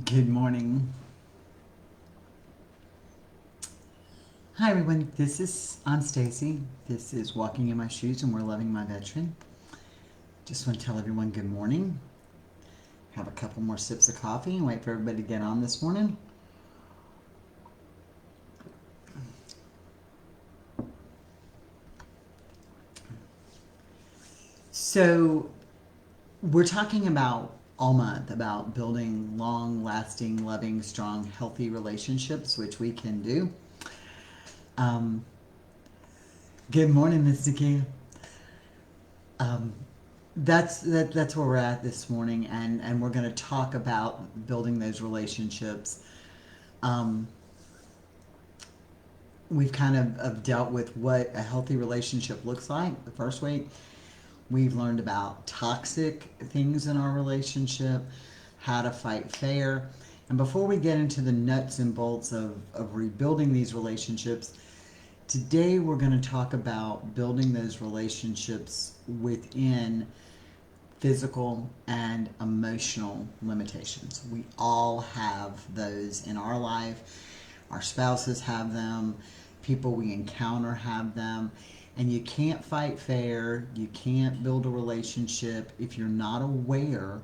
Good morning. Hi everyone. I'm Stacy. This is Walking in My Shoes and We're Loving My Veteran. Just want to tell everyone good morning. Have a couple more sips of coffee and wait for everybody to get on this morning. So, we're talking about all month about building long lasting, loving, strong, healthy relationships, which we can do. Um, Good morning, Miss Nakia. Um, that's where we're at this morning, and we're going to talk about building those relationships. Um, we've kind of dealt with what a healthy relationship looks like. The first week, we've learned about toxic things in our relationship, how to fight fair. And before we get into the nuts and bolts of rebuilding these relationships, today we're going to talk about building those relationships within physical and emotional limitations. We all have those in our life. Our spouses have them, people we encounter have them, and you can't fight fair, you can't build a relationship if you're not aware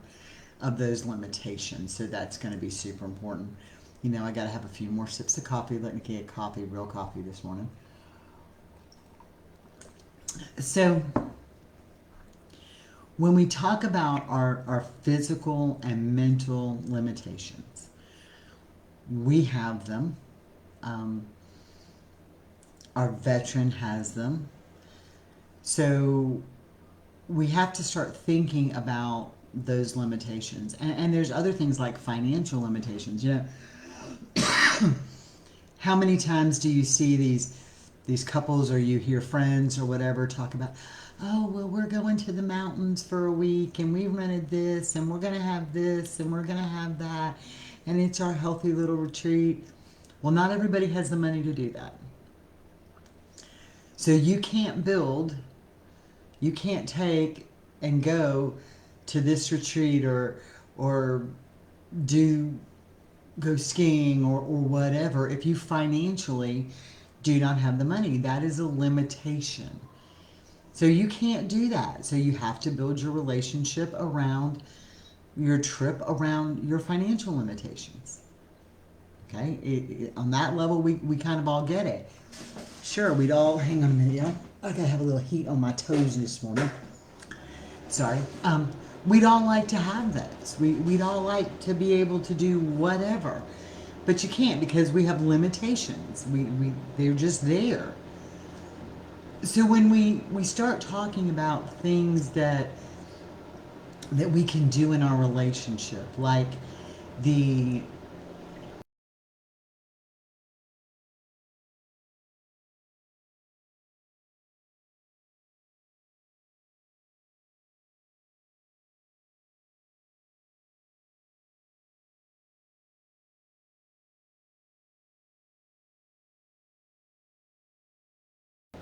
of those limitations. So that's going to be super important. You know, I got to have a few more sips of coffee. Let me get coffee, real coffee this morning. So, when we talk about our physical and mental limitations, we have them. Um, our veteran has them. So we have to start thinking about those limitations. And there's other things like financial limitations. You know, how many times do you see these couples, or you hear friends or whatever talk about, oh, well, we're going to the mountains for a week and we rented this and we're going to have this and we're going to have that and it's our healthy little retreat. Well, not everybody has the money to do that. So you can't take and go to this retreat or do go skiing or whatever if you financially do not have the money. That is a limitation. So you can't do that. So you have to build your relationship around your trip, around your financial limitations. Okay? On that level, we kind of all get it. Sure, we'd all, hang on a minute, y'all. I gotta have a little heat on my toes this morning. Sorry. We'd all like to have those. We'd all like to be able to do whatever. But you can't because we have limitations. They're just there. So when we start talking about things that we can do in our relationship, like the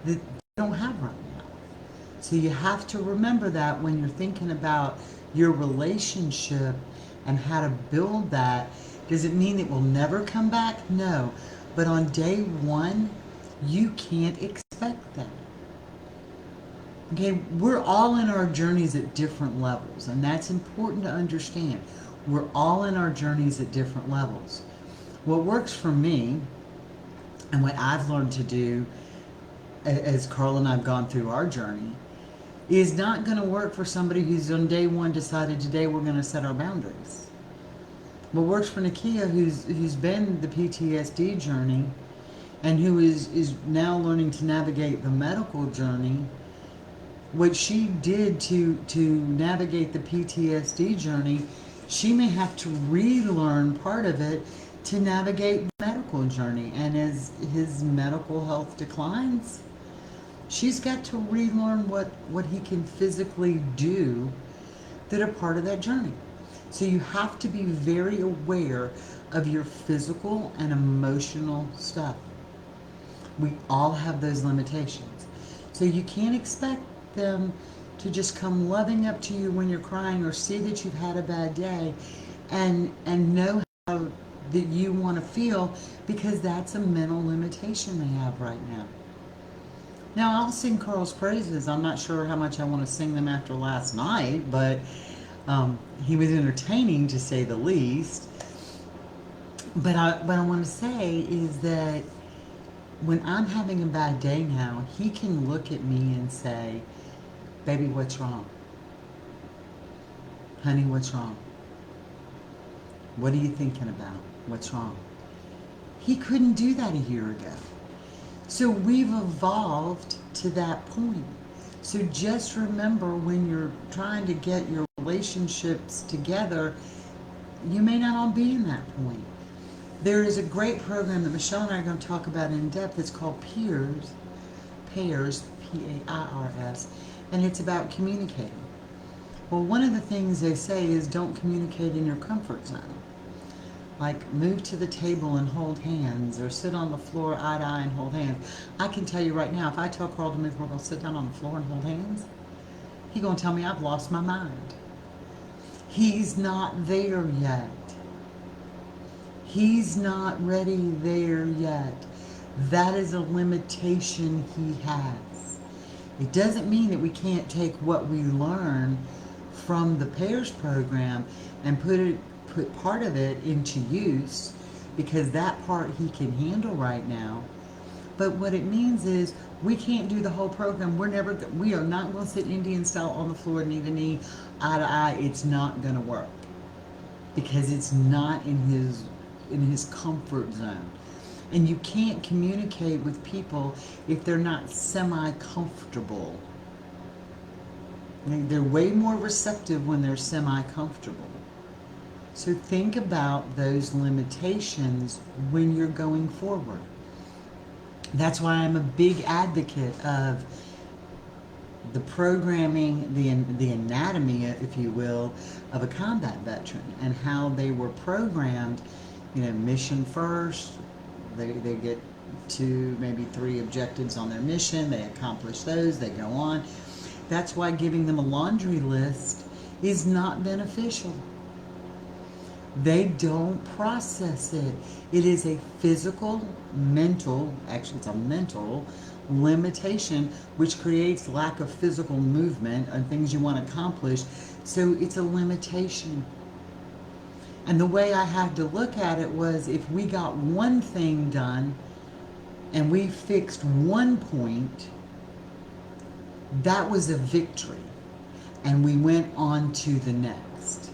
that they don't have right now. So you have to remember that when you're thinking about your relationship and how to build that. Does it mean it will never come back? No. But on day one, you can't expect that. Okay, we're all in our journeys at different levels, and that's important to understand. We're all in our journeys at different levels. What works for me and what I've learned to do as Carl and I've gone through our journey is not going to work for somebody who's on day one decided today we're going to set our boundaries. What works for Nakia, who's been the PTSD journey and who is now learning to navigate the medical journey, what she did to navigate the PTSD journey, she may have to relearn part of it to navigate the medical journey. And as his medical health declines, she's got to relearn what he can physically do that are part of that journey. So you have to be very aware of your physical and emotional stuff. We all have those limitations. So you can't expect them to just come loving up to you when you're crying or see that you've had a bad day and know that you want to feel, because that's a mental limitation they have right now. Now, I'll sing Carl's praises. I'm not sure how much I want to sing them after last night, but he was entertaining to say the least. But what I want to say is that when I'm having a bad day now, he can look at me and say, baby, what's wrong? Honey, what's wrong? What are you thinking about? What's wrong? He couldn't do that a year ago. So we've evolved to that point. So just remember, when you're trying to get your relationships together, you may not all be in that point. There is a great program that Michelle and I are going to talk about in depth. It's called Pairs, P-A-I-R-S, and it's about communicating. Well, one of the things they say is don't communicate in your comfort zone. Like, move to the table and hold hands, or sit on the floor eye to eye and hold hands. I can tell you right now, if I tell Carl to move, we're going to sit down on the floor and hold hands, he's going to tell me I've lost my mind. He's not there yet. He's not ready there yet. That is a limitation he has. It doesn't mean that we can't take what we learn from the Pairs program and put part of it into use, because that part he can handle right now. But what it means is we can't do the whole program. We are not going to sit Indian style on the floor, knee to knee, eye to eye. It's not going to work, because it's not in his comfort zone. And you can't communicate with people if they're not semi-comfortable. They're way more receptive when they're semi-comfortable. So think about those limitations when you're going forward. That's why I'm a big advocate of the programming, the anatomy, if you will, of a combat veteran, and how they were programmed. Mission first. They get 2, maybe 3 objectives on their mission. They accomplish those. They go on. That's why giving them a laundry list is not beneficial. They don't process it. It is a physical, mental, actually it's a mental limitation, which creates lack of physical movement and things you want to accomplish. So it's a limitation. And the way I had to look at it was, if we got one thing done and we fixed one point, that was a victory. And we went on to the next.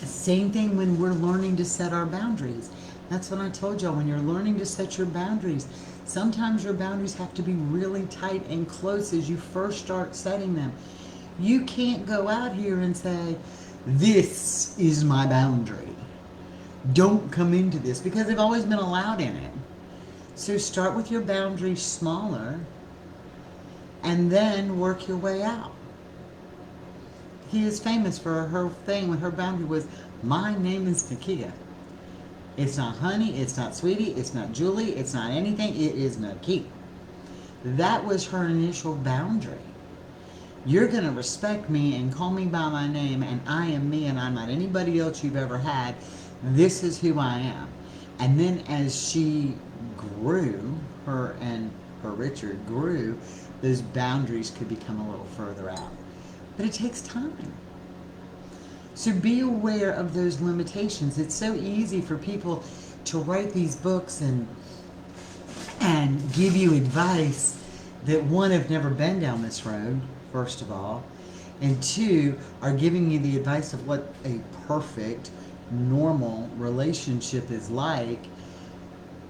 Same thing when we're learning to set our boundaries. That's what I told y'all. When you're learning to set your boundaries, sometimes your boundaries have to be really tight and close as you first start setting them. You can't go out here and say, this is my boundary. Don't come into this, because they've always been allowed in it. So start with your boundaries smaller and then work your way out. He is famous for her thing when her boundary was, my name is Nakia. It's not honey, it's not sweetie, it's not Julie, it's not anything, it is Nakia. That was her initial boundary. You're going to respect me and call me by my name, and I am me, and I'm not anybody else you've ever had. This is who I am. And then as she grew, her Richard grew, those boundaries could become a little further out. But it takes time. So be aware of those limitations. It's so easy for people to write these books and give you advice that, one, have never been down this road, first of all, and 2, are giving you the advice of what a perfect, normal relationship is like,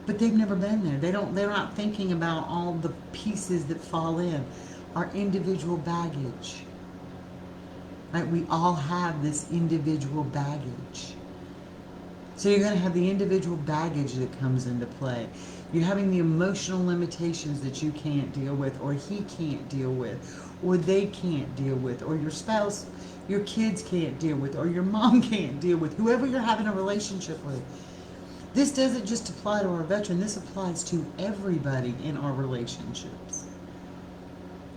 but they've never been there. They're not thinking about all the pieces that fall in. Our individual baggage. Right? We all have this individual baggage. So you're going to have the individual baggage that comes into play. You're having the emotional limitations that you can't deal with, or he can't deal with, or they can't deal with, or your spouse, your kids can't deal with, or your mom can't deal with, whoever you're having a relationship with. This doesn't just apply to our veteran. This applies to everybody in our relationships.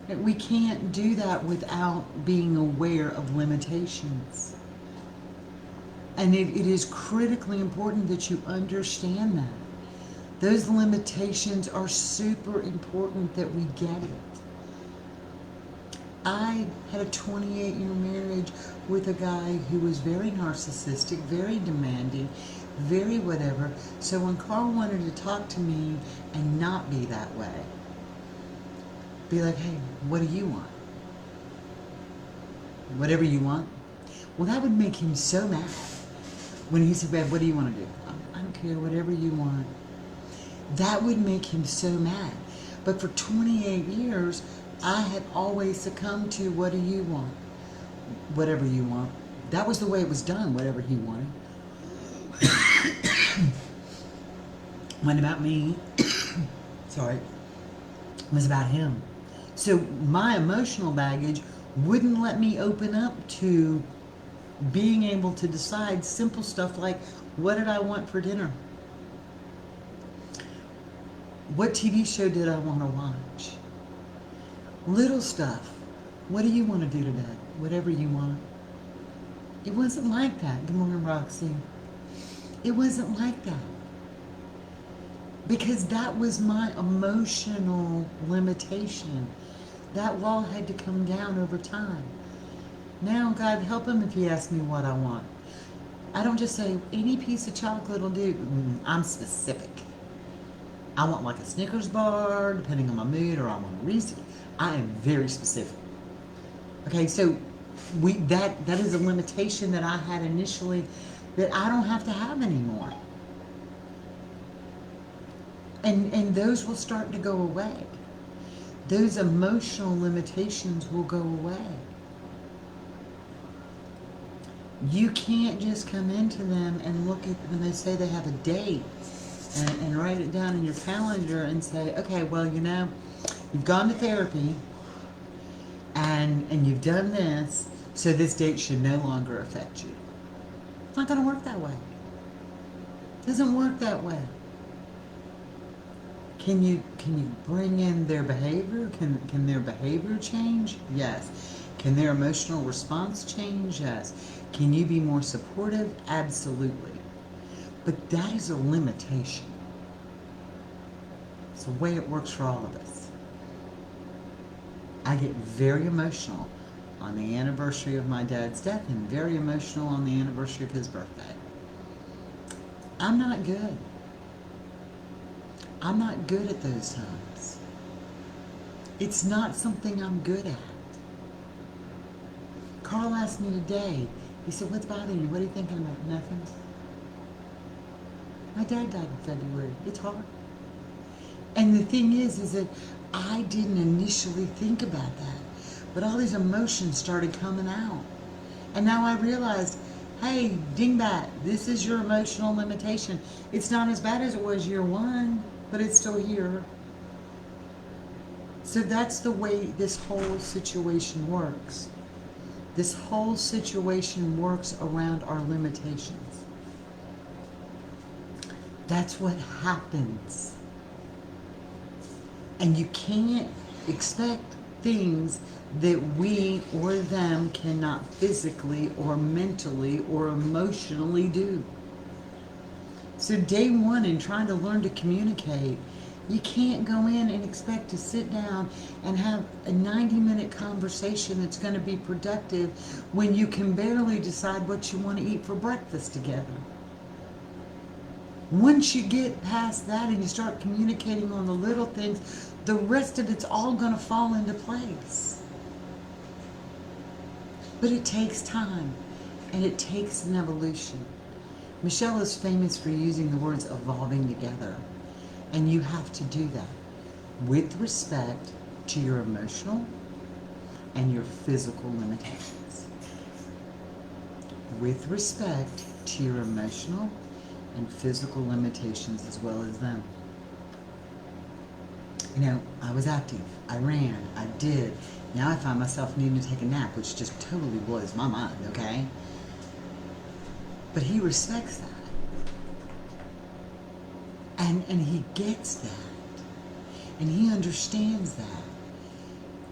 We can't do that without being aware of limitations. And it is critically important that you understand that. Those limitations are super important that we get it. I had a 28-year marriage with a guy who was very narcissistic, very demanding, very whatever. So when Carl wanted to talk to me and not be that way, be like, hey, what do you want? Whatever you want. Well, that would make him so mad when he said, babe, what do you want to do? I don't care, whatever you want. That would make him so mad. But for 28 years, I had always succumbed to, what do you want? Whatever you want. That was the way it was done, whatever he wanted. Wasn't about me. Sorry. It was about him. So my emotional baggage wouldn't let me open up to being able to decide simple stuff like, what did I want for dinner? What TV show did I want to watch? Little stuff. What do you want to do today? Whatever you want. It wasn't like that. Good morning, Roxy. It wasn't like that. Because that was my emotional limitation. That wall had to come down over time. Now, God help him if he asks me what I want. I don't just say, any piece of chocolate will do. I'm specific. I want like a Snickers bar, depending on my mood, or I want a Reese's. I am very specific. Okay, so that is a limitation that I had initially that I don't have to have anymore. And those will start to go away. Those emotional limitations will go away. You can't just come into them and look at when they say they have a date and write it down in your calendar and say, okay, well, you know, you've gone to therapy and you've done this, so this date should no longer affect you. It's not going to work that way. It doesn't work that way. Can you bring in their behavior? Can their behavior change? Yes. Can their emotional response change? Yes. Can you be more supportive? Absolutely. But that is a limitation. It's the way it works for all of us. I get very emotional on the anniversary of my dad's death and very emotional on the anniversary of his birthday. I'm not good. I'm not good at those times. It's not something I'm good at. Carl asked me today, he said, what's bothering you? What are you thinking about? Nothing. My dad died in February. It's hard. And the thing is that I didn't initially think about that. But all these emotions started coming out. And now I realized, hey, dingbat, this is your emotional limitation. It's not as bad as it was year one, but it's still here. So that's the way this whole situation works. This whole situation works around our limitations. That's what happens. And you can't expect things that we or them cannot physically or mentally or emotionally do. So day one in trying to learn to communicate, you can't go in and expect to sit down and have a 90-minute conversation that's going to be productive when you can barely decide what you want to eat for breakfast together. Once you get past that and you start communicating on the little things, the rest of it's all going to fall into place. But it takes time, and it takes an evolution. Michelle is famous for using the words evolving together. And you have to do that with respect to your emotional and your physical limitations. With respect to your emotional and physical limitations as well as them. You know, I was active, I ran, I did. Now I find myself needing to take a nap, which just totally blows my mind, okay? But he respects that. And he gets that. And he understands that.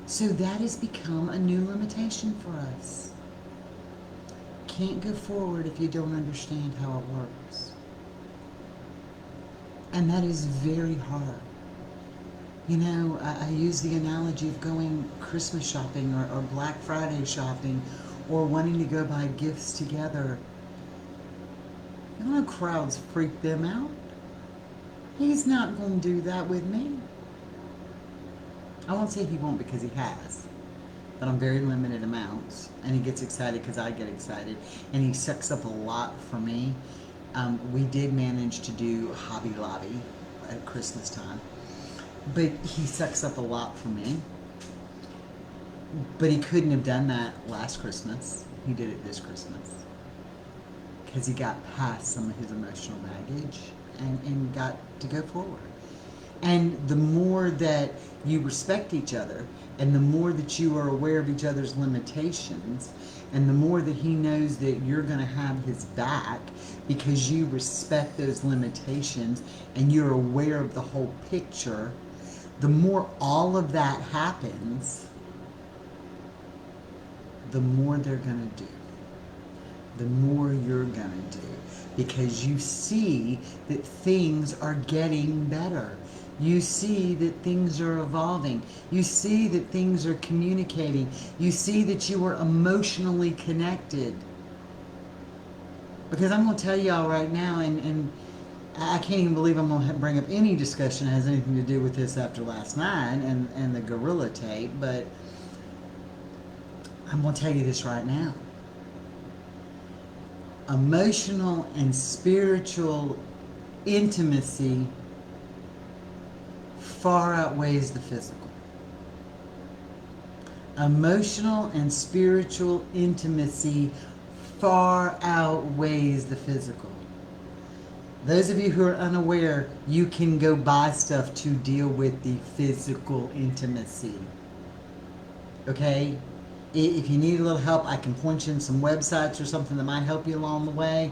So that has become a new limitation for us. can't go forward if you don't understand how it works. And that is very hard. You know, I use the analogy of going Christmas shopping or Black Friday shopping or wanting to go buy gifts together. You know, crowds freak them out. He's not going to do that with me. I won't say he won't because he has, but on very limited amounts. And he gets excited because I get excited. And he sucks up a lot for me. We did manage to do Hobby Lobby at Christmas time. But he sucks up a lot for me. But he couldn't have done that last Christmas. He did it this Christmas. Because he got past some of his emotional baggage and got to go forward. And the more that you respect each other, and the more that you are aware of each other's limitations, and the more that he knows that you're going to have his back because you respect those limitations and you're aware of the whole picture, the more all of that happens, the more they're going to do. The more you're going to do. Because you see that things are getting better. You see that things are evolving. You see that things are communicating. You see that you are emotionally connected. Because I'm going to tell y'all right now, and I can't even believe I'm going to bring up any discussion that has anything to do with this after last night and the gorilla tape, but I'm going to tell you this right now. Emotional and spiritual intimacy far outweighs the physical. Emotional and spiritual intimacy far outweighs the physical. Those of you who are unaware, you can go buy stuff to deal with the physical intimacy. Okay? If you need a little help, I can point you in some websites or something that might help you along the way.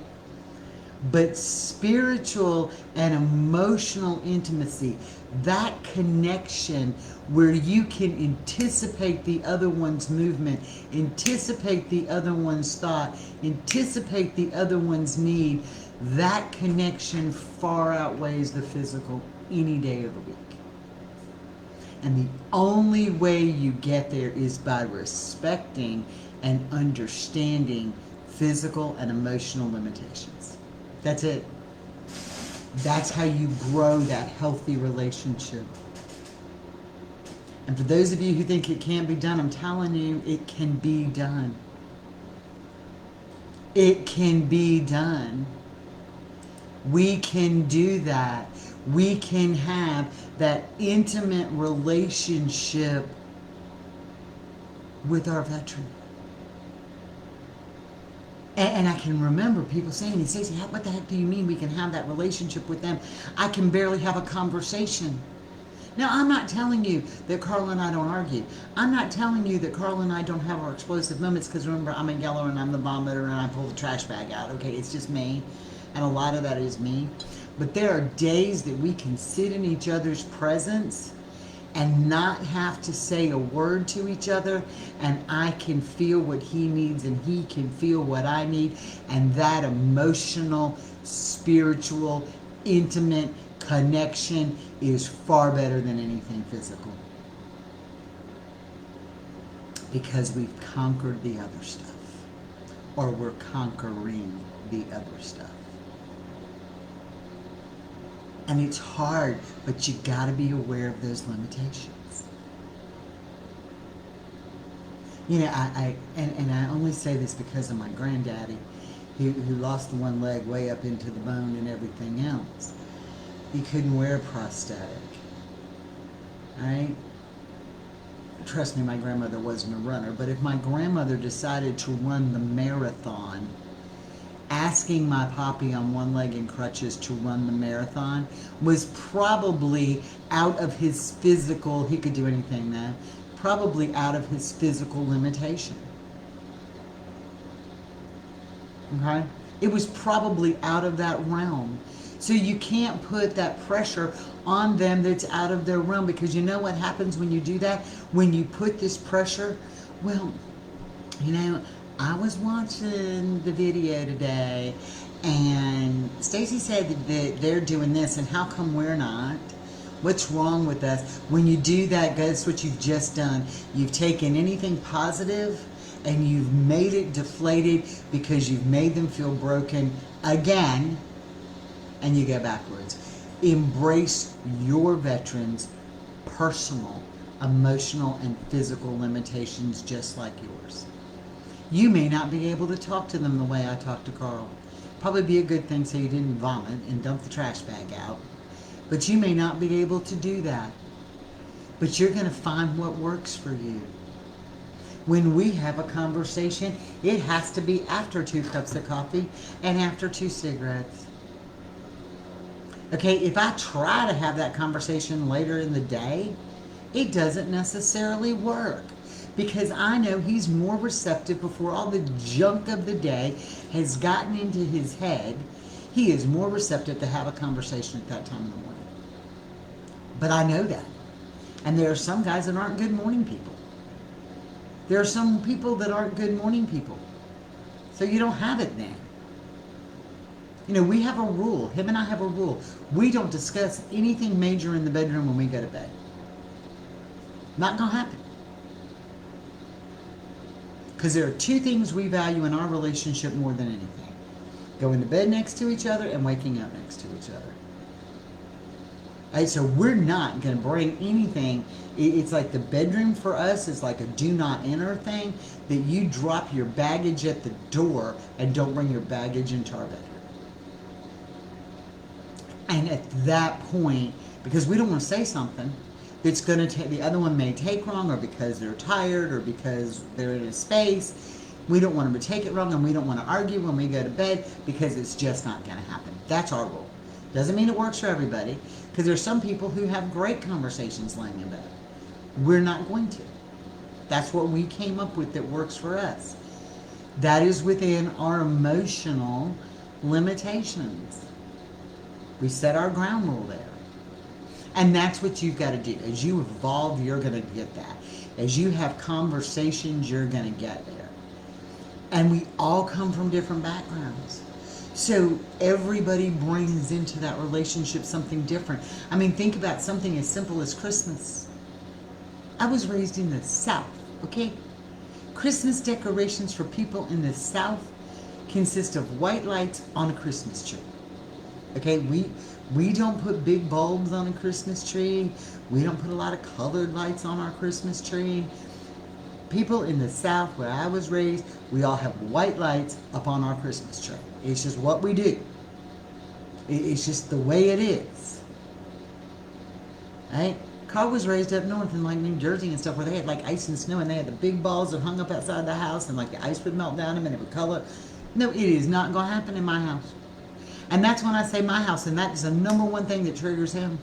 But spiritual and emotional intimacy, that connection where you can anticipate the other one's movement, anticipate the other one's thought, anticipate the other one's need, that connection far outweighs the physical any day of the week. And the only way you get there is by respecting and understanding physical and emotional limitations. That's it. That's how you grow that healthy relationship. And for those of you who think it can't be done, I'm telling you, it can be done. It can be done. We can do that. We can have that intimate relationship with our veteran. And I can remember people saying to me, Stacey, what the heck do you mean we can have that relationship with them? I can barely have a conversation. Now, I'm not telling you that Carl and I don't argue. I'm not telling you that Carl and I don't have our explosive moments, because remember, I'm a yeller and I'm the vomiter and I pull the trash bag out. Okay, it's just me. And a lot of that is me. But there are days that we can sit in each other's presence and not have to say a word to each other, and I can feel what he needs and he can feel what I need, and that emotional, spiritual, intimate connection is far better than anything physical, because we've conquered the other stuff, or we're conquering the other stuff. And it's hard, but you got to be aware of those limitations. You know, I only say this because of my granddaddy, who lost the one leg way up into the bone and everything else. He couldn't wear a prosthetic. Right? Trust me, my grandmother wasn't a runner, but if my grandmother decided to run the marathon, asking my poppy on one leg and crutches to run the marathon was probably out of his physical, he could do anything now, probably out of his physical limitation. Okay? It was probably out of that realm. So you can't put that pressure on them that's out of their realm, because you know what happens when you do that? When you put this pressure, well, you know, I was watching the video today, and Stacy said that they're doing this, and how come we're not? What's wrong with us? When you do that, guess what you've just done? You've taken anything positive and you've made it deflated because you've made them feel broken again, and you go backwards. Embrace your veterans' personal, emotional, and physical limitations just like yours. You may not be able to talk to them the way I talked to Carl. Probably be a good thing so you didn't vomit and dump the trash bag out. But you may not be able to do that. But you're going to find what works for you. When we have a conversation, it has to be after 2 cups of coffee and after 2 cigarettes. Okay, if I try to have that conversation later in the day, it doesn't necessarily work. Because I know he's more receptive before all the junk of the day has gotten into his head. He is more receptive to have a conversation at that time in the morning. But I know that. And there are some guys that aren't good morning people. There are some people that aren't good morning people. So you don't have it then. You know, we have a rule. Him and I have a rule. We don't discuss anything major in the bedroom when we go to bed. Not gonna happen. Because there are 2 things we value in our relationship more than anything. Going to bed next to each other and waking up next to each other. Right, so we're not going to bring anything. It's like the bedroom for us is like a do not enter thing, that you drop your baggage at the door and don't bring your baggage into our bedroom. And at that point, because we don't want to say something that's going to take, the other one may take wrong, or because they're tired, or because they're in a space, we don't want them to take it wrong, and we don't want to argue when we go to bed, because it's just not going to happen. That's our rule. Doesn't mean it works for everybody, because there's some people who have great conversations laying in bed. We're not going to. That's what we came up with that works for us. That is within our emotional limitations. We set our ground rule there. And that's what you've got to do. As you evolve, you're going to get that. As you have conversations, you're going to get there. And we all come from different backgrounds. So everybody brings into that relationship something different. I mean, think about something as simple as Christmas. I was raised in the South, okay? Christmas decorations for people in the South consist of white lights on a Christmas tree. Okay, we don't put big bulbs on a Christmas tree. We don't put a lot of colored lights on our Christmas tree. People in the South, where I was raised, we all have white lights up on our Christmas tree. It's just what we do. It's just the way it is. Right? Carl was raised up north in like New Jersey and stuff, where they had like ice and snow, and they had the big balls that hung up outside the house, and like the ice would melt down them and it would color. No, it is not going to happen in my house. And that's when I say my house, and that is the number one thing that triggers him.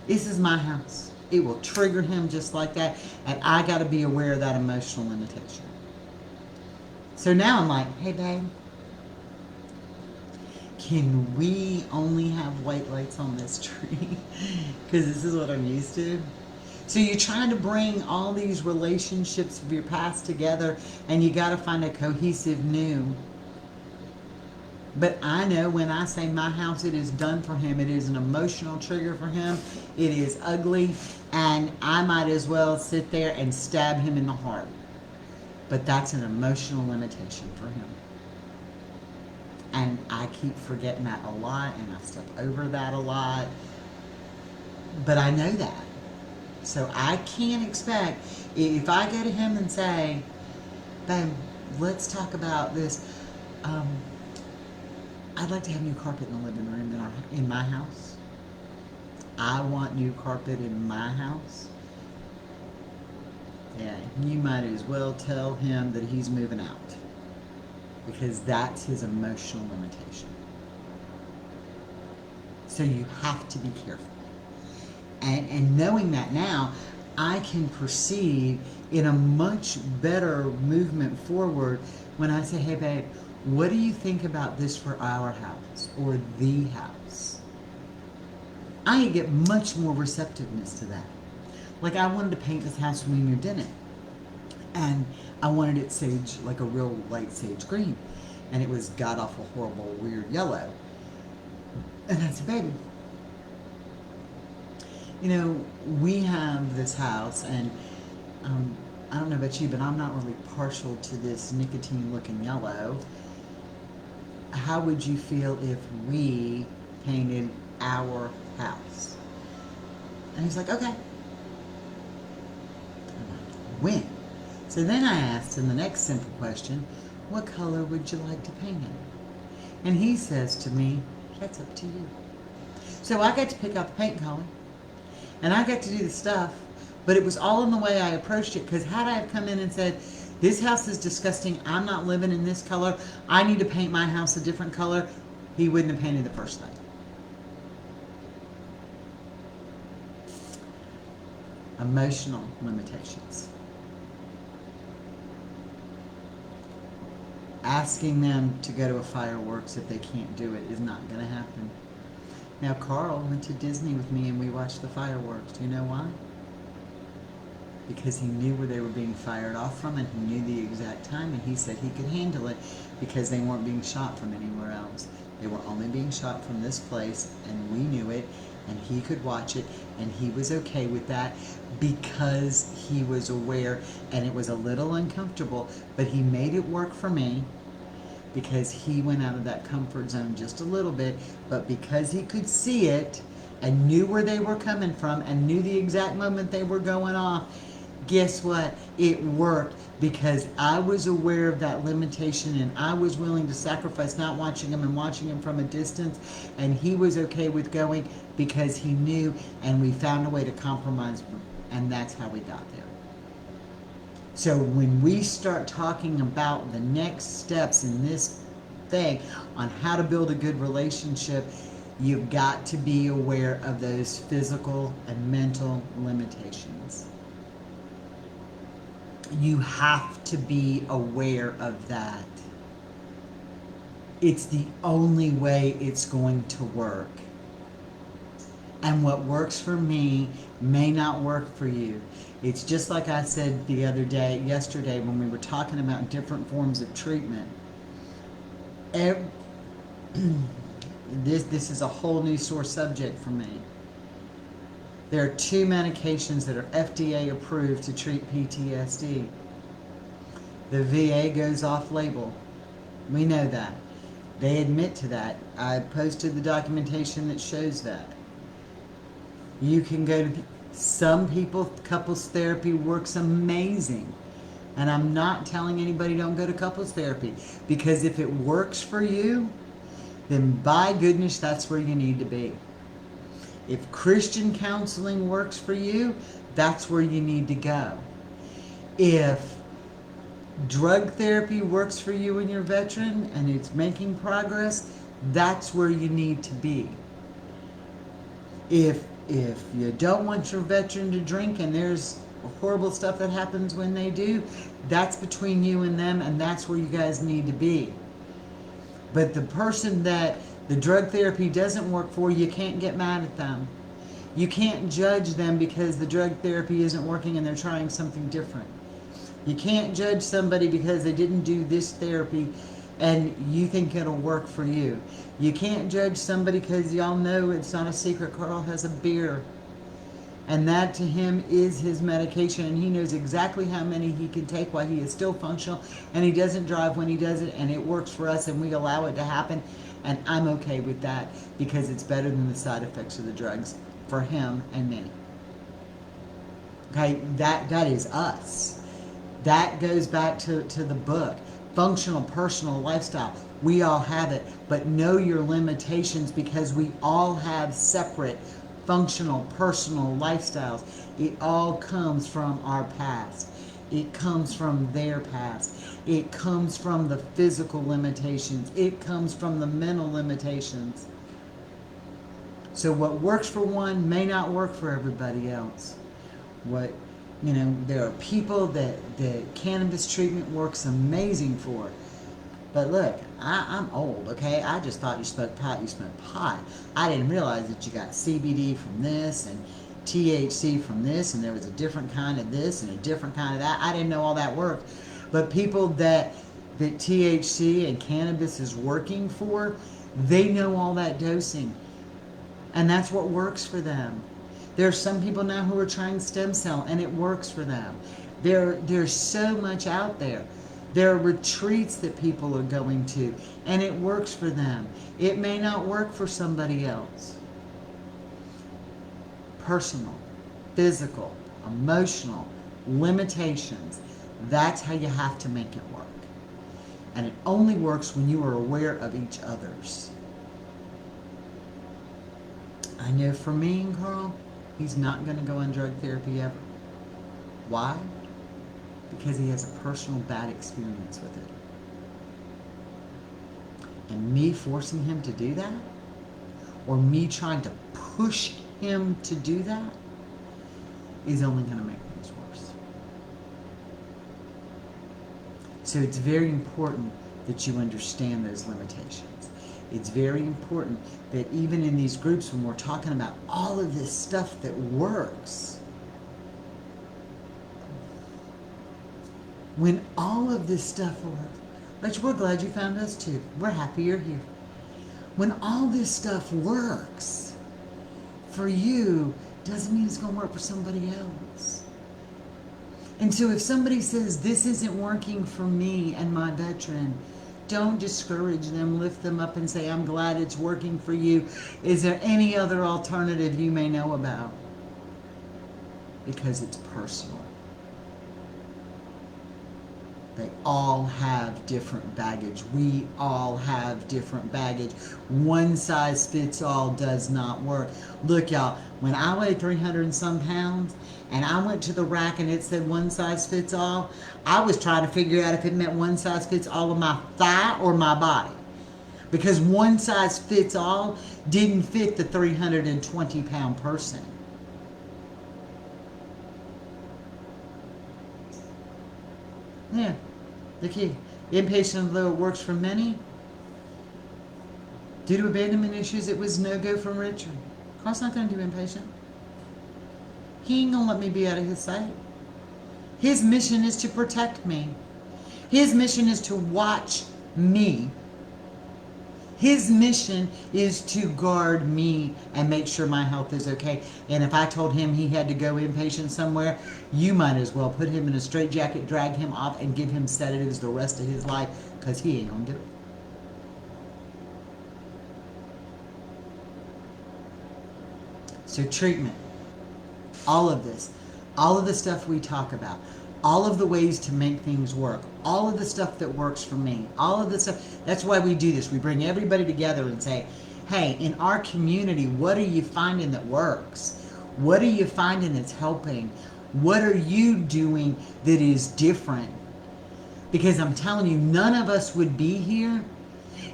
This is my house. It will trigger him just like that, and I got to be aware of that emotional limitation. So now I'm like, hey babe, can we only have white lights on this tree? Because this is what I'm used to. So you're trying to bring all these relationships of your past together, and you got to find a cohesive new. But I know when I say my house, it is done for him. It is an emotional trigger for him. It is ugly, and I might as well sit there and stab him in the heart. But that's an emotional limitation for him. And I keep forgetting that a lot, and I step over that a lot. But I know that. So I can't expect, if I go to him and say, babe, let's talk about this. I'd like to have new carpet in the living room in my house. I want new carpet in my house. Yeah, you might as well tell him that he's moving out, because that's his emotional limitation. So you have to be careful. And knowing that now, I can proceed in a much better movement forward when I say, hey babe, what do you think about this for our house or the house? I get much more receptiveness to that. Like, I wanted to paint this house when we moved in it. And I wanted it sage, like a real light sage green. And it was god awful, horrible, weird yellow. And I said, baby, you know, we have this house, and I don't know about you, but I'm not really partial to this nicotine looking yellow. How would you feel if we painted our house? And he's like, okay. I'm like, when? So then I asked him the next simple question, what color would you like to paint it? And he says to me, that's up to you. So I got to pick out the paint color, and I got to do the stuff, but it was all in the way I approached it, because had I have come in and said, this house is disgusting, I'm not living in this color, I need to paint my house a different color, he wouldn't have painted the first thing. Emotional limitations. Asking them to go to a fireworks if they can't do it is not going to happen. Now, Carl went to Disney with me and we watched the fireworks. Do you know why? Because he knew where they were being fired off from, and he knew the exact time, and he said he could handle it because they weren't being shot from anywhere else. They were only being shot from this place, and we knew it, and he could watch it, and he was okay with that because he was aware, and it was a little uncomfortable, but he made it work for me because he went out of that comfort zone just a little bit, but because he could see it and knew where they were coming from and knew the exact moment they were going off, guess what? It worked because I was aware of that limitation, and I was willing to sacrifice not watching him and watching him from a distance, and he was okay with going because he knew, and we found a way to compromise, and that's how we got there. So when we start talking about the next steps in this thing on how to build a good relationship, you've got to be aware of those physical and mental limitations. You have to be aware of that. It's the only way it's going to work. And what works for me may not work for you. It's just like I said yesterday when we were talking about different forms of treatment. This is a whole new sore subject for me. There are 2 medications that are FDA approved to treat PTSD. The VA goes off label. We know that. They admit to that. I posted the documentation that shows that. You can go to some people, couples therapy works amazing. And I'm not telling anybody don't go to couples therapy, because if it works for you, then by goodness, that's where you need to be. If Christian counseling works for you, that's where you need to go. If drug therapy works for you and your veteran and it's making progress, that's where you need to be. If you don't want your veteran to drink and there's horrible stuff that happens when they do, that's between you and them, and that's where you guys need to be. But the person that the drug therapy doesn't work for, you can't get mad at them. You can't judge them because the drug therapy isn't working and they're trying something different. You can't judge somebody because they didn't do this therapy and you think it'll work for you. You can't judge somebody because y'all know it's not a secret. Carl has a beer. And that to him is his medication, and he knows exactly how many he can take while he is still functional, and he doesn't drive when he does it, and it works for us, and we allow it to happen, and I'm okay with that because it's better than the side effects of the drugs for him and me. Okay, that is us. That goes back to the book, Functional Personal Lifestyle. We all have it, but know your limitations because we all have separate functional personal lifestyles. It all comes from our past. It comes from their past. It comes from the physical limitations. It comes from the mental limitations. So what works for one may not work for everybody else. There are people that cannabis treatment works amazing for. But look, I'm old, okay? I just thought you smoked pot, you smoked pot. I didn't realize that you got CBD from this and THC from this, and there was a different kind of this and a different kind of that. I didn't know all that worked. But people that THC and cannabis is working for, they know all that dosing. And that's what works for them. There's some people now who are trying stem cell and it works for them. There's so much out there. There are retreats that people are going to and it works for them. It may not work for somebody else. Personal, physical, emotional, limitations. That's how you have to make it work. And it only works when you are aware of each other's. I know for me and Carl, he's not going to go on drug therapy ever. Why? Because he has a personal bad experience with it. And me forcing him to do that, or me trying to push him to do that, is only going to make things worse. So it's very important that you understand those limitations. It's very important that even in these groups, when we're talking about all of this stuff that works, when all of this stuff works, which we're glad you found us too. We're happy you're here. When all this stuff works for you, doesn't mean it's going to work for somebody else. And so if somebody says, this isn't working for me and my veteran, don't discourage them, lift them up and say, I'm glad it's working for you. Is there any other alternative you may know about? Because it's personal. They all have different baggage. We all have different baggage. One size fits all does not work. Look, y'all, when I weighed 300 and some pounds and I went to the rack and it said one size fits all, I was trying to figure out if it meant one size fits all of my thigh or my body. Because one size fits all didn't fit the 320-pound person. Yeah, the key. Inpatient, although it works for many, due to abandonment issues, it was no-go from Richard. Carl's not going to do inpatient. He ain't going to let me be out of his sight. His mission is to protect me. His mission is to watch me. His mission is to guard me and make sure my health is okay. And if I told him he had to go inpatient somewhere, you might as well put him in a straitjacket, drag him off, and give him sedatives the rest of his life, because he ain't going to do it. So treatment, all of this, all of the stuff we talk about, all of the ways to make things work, all of the stuff that works for me, all of the stuff. That's why we do this. We bring everybody together and say, hey, in our community, what are you finding that works? What are you finding that's helping? What are you doing that is different? Because I'm telling you, none of us would be here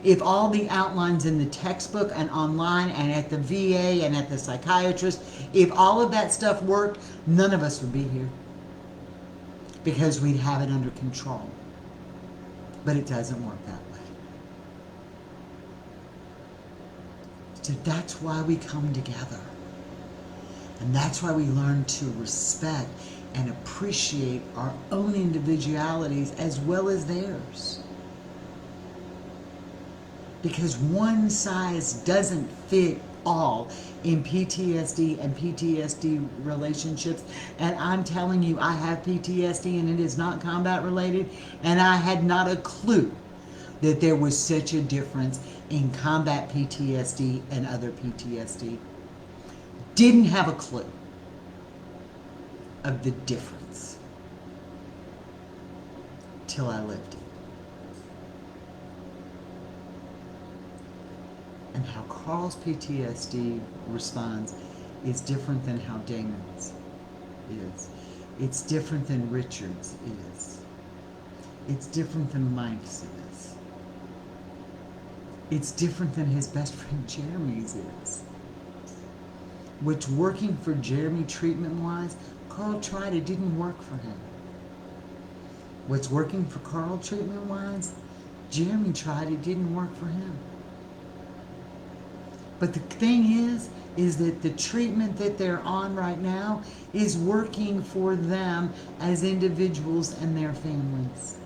if all the outlines in the textbook and online and at the VA and at the psychiatrist, if all of that stuff worked, none of us would be here. Because we'd have it under control. But it doesn't work that way. So that's why we come together. And that's why we learn to respect and appreciate our own individualities as well as theirs. Because one size doesn't fit all in PTSD and PTSD relationships. And I'm telling you, I have PTSD and it is not combat related. And I had not a clue that there was such a difference in combat PTSD and other PTSD. Didn't have a clue of the difference till I lived it. And how Carl's PTSD responds is different than how Damon's is. It's different than Richard's is. It's different than Mike's is. It's different than his best friend Jeremy's is. What's working for Jeremy treatment-wise, Carl tried, it didn't work for him. What's working for Carl treatment-wise, Jeremy tried, it didn't work for him. But the thing is that the treatment that they're on right now is working for them as individuals and their families.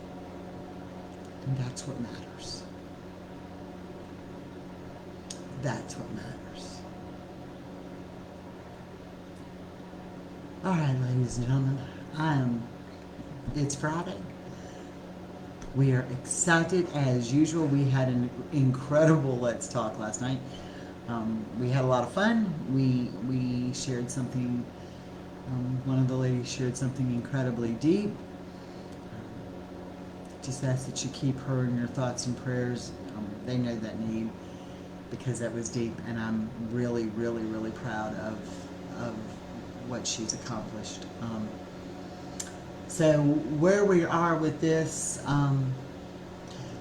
And that's what matters. That's what matters. All right, ladies and gentlemen, it's Friday. We are excited as usual. We had an incredible Let's Talk last night. We had a lot of fun. We shared something. One of the ladies shared something incredibly deep. Just ask that you keep her in your thoughts and prayers. They know that need because that was deep, and I'm really, really, really proud of what she's accomplished. So where we are with this,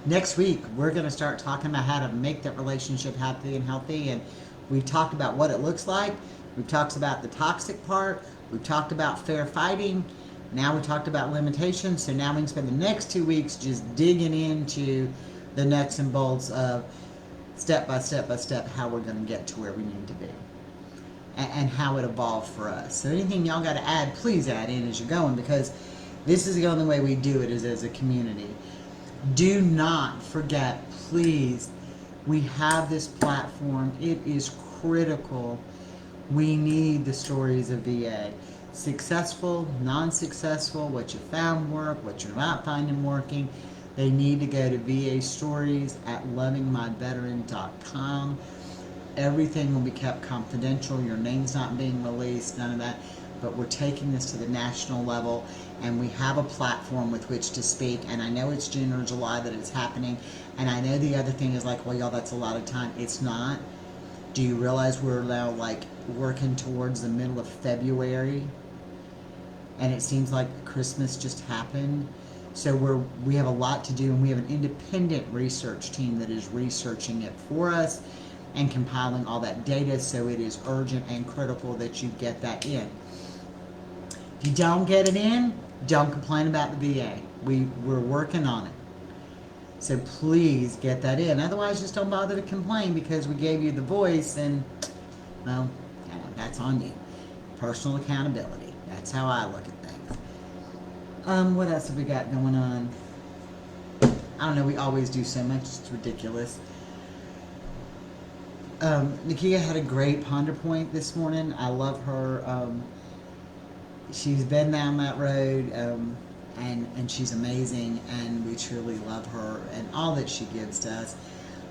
next week we're going to start talking about how to make that relationship happy and healthy, and we've talked about what it looks like. We've talked about the toxic part. We've talked about fair fighting. Now we talked about limitations. So now we can spend the next 2 weeks just digging into the nuts and bolts of step by step by step how we're going to get to where we need to be and how it evolved for us. So anything y'all got to add, please add in as you're going, because this is the only way we do it is as a community. Do not forget, please, we have this platform. It is critical. We need the stories of VA. Successful, non-successful, what you found work, what you're not finding working. They need to go to VA Stories at lovingmyveteran.com. Everything will be kept confidential. Your name's not being released, none of that. But we're taking this to the national level, and we have a platform with which to speak. And I know it's June or July that it's happening. And I know the other thing is like, well, y'all, that's a lot of time. It's not. Do you realize we're now like working towards the middle of February? And it seems like Christmas just happened. So we have a lot to do, and we have an independent research team that is researching it for us and compiling all that data, so it is urgent and critical that you get that in. If you don't get it in, don't complain about the VA. We're working on it. So please get that in. Otherwise, just don't bother to complain because we gave you the voice, and, well, that's on you. Personal accountability. That's how I look at things. What else have we got going on? I don't know. We always do so much. It's ridiculous. Nakia had a great ponder point this morning. I love her. She's been down that road, and she's amazing, and we truly love her and all that she gives to us.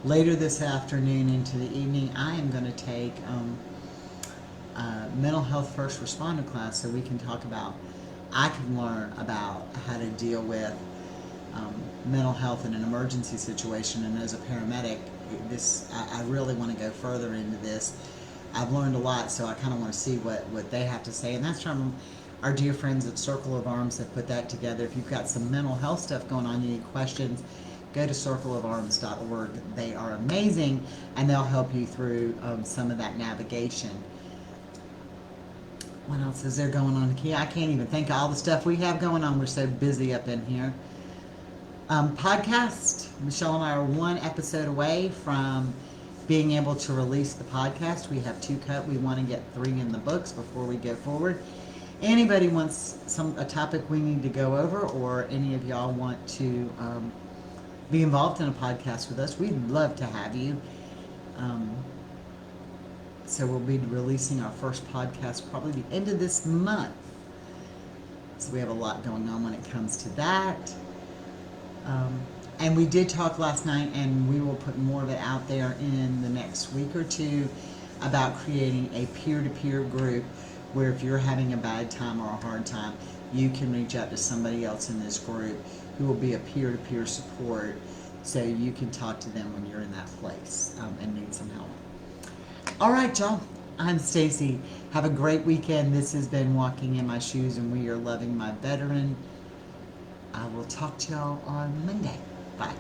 Later this afternoon into the evening, I am going to take mental health first responder class so we can talk about, I can learn about how to deal with mental health in an emergency situation. And as a paramedic, I really want to go further into this. I've learned a lot, so I kind of want to see what they have to say. And that's from our dear friends at Circle of Arms that put that together. If you've got some mental health stuff going on, you need questions, go to circleofarms.org. They are amazing, and they'll help you through some of that navigation. What else is there going on here? I can't even think of all the stuff we have going on. We're so busy up in here. Podcast. Michelle and I are one episode away from being able to release the podcast. We have 2 cut. We want to get 3 in the books before we go forward. Anybody wants a topic we need to go over, or any of y'all want to be involved in a podcast with us, we'd love to have you. So we'll be releasing our first podcast probably the end of this month. So we have a lot going on when it comes to that. And we did talk last night, and we will put more of it out there in the next week or 2 about creating a peer-to-peer group where if you're having a bad time or a hard time, you can reach out to somebody else in this group who will be a peer-to-peer support, so you can talk to them when you're in that place and need some help. All right, y'all. I'm Stacy. Have a great weekend. This has been Walking in My Shoes, and we are loving my veteran. I will talk to y'all on Monday. Bye.